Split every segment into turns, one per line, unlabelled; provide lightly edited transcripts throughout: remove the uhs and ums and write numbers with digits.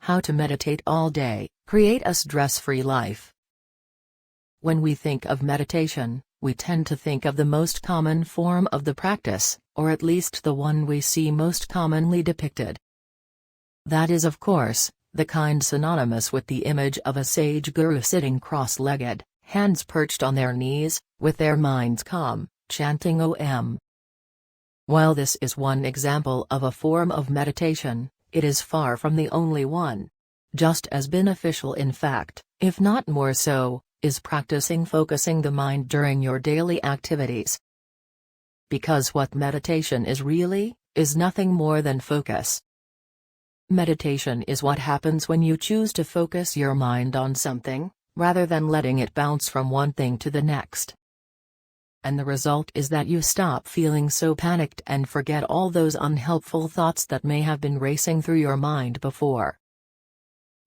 How to meditate all day, create a stress-free life. When we think of meditation, we tend to think of the most common form of the practice, or at least the one we see most commonly depicted. That is, of course, the kind synonymous with the image of a sage guru sitting cross-legged, hands perched on their knees, with their minds calm, chanting Om. While this is one example of a form of meditation, it is far from the only one. Just as beneficial, in fact, if not more so, is practicing focusing the mind during your daily activities. Because what meditation is nothing more than focus. Meditation is what happens when you choose to focus your mind on something, rather than letting it bounce from one thing to the next. And the result is that you stop feeling so panicked and forget all those unhelpful thoughts that may have been racing through your mind before.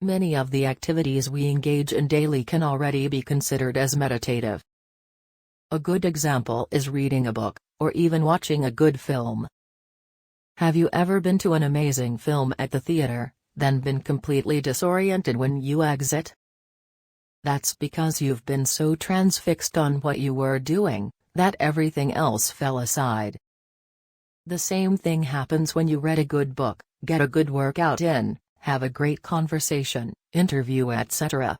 Many of the activities we engage in daily can already be considered as meditative. A good example is reading a book, or even watching a good film. Have you ever been to an amazing film at the theater, then been completely disoriented when you exit? That's because you've been so transfixed on what you were doing, that everything else fell aside. The same thing happens when you read a good book, get a good workout in, have a great conversation, interview, etc.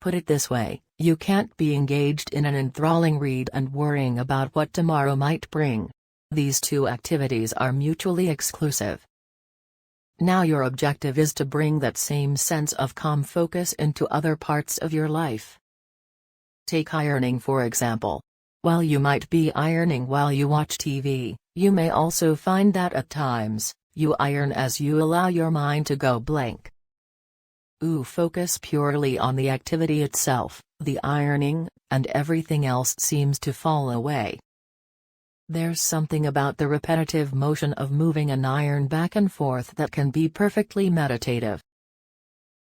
Put it this way, you can't be engaged in an enthralling read and worrying about what tomorrow might bring. These two activities are mutually exclusive. Now your objective is to bring that same sense of calm focus into other parts of your life. Take ironing for example. While you might be ironing while you watch TV, you may also find that at times, you iron as you allow your mind to go blank. Focus purely on the activity itself, the ironing, and everything else seems to fall away. There's something about the repetitive motion of moving an iron back and forth that can be perfectly meditative.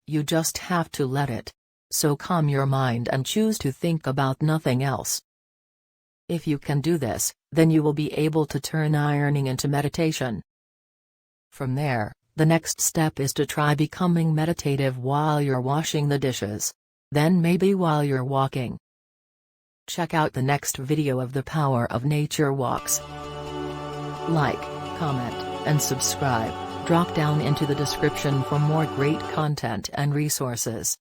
You just have to let it. So calm your mind and choose to think about nothing else. If you can do this, then you will be able to turn ironing into meditation. From there, the next step is to try becoming meditative while you're washing the dishes. Then maybe while you're walking. Check out the next video of the power of nature walks. Like, comment, and subscribe. Drop down into the description for more great content and resources.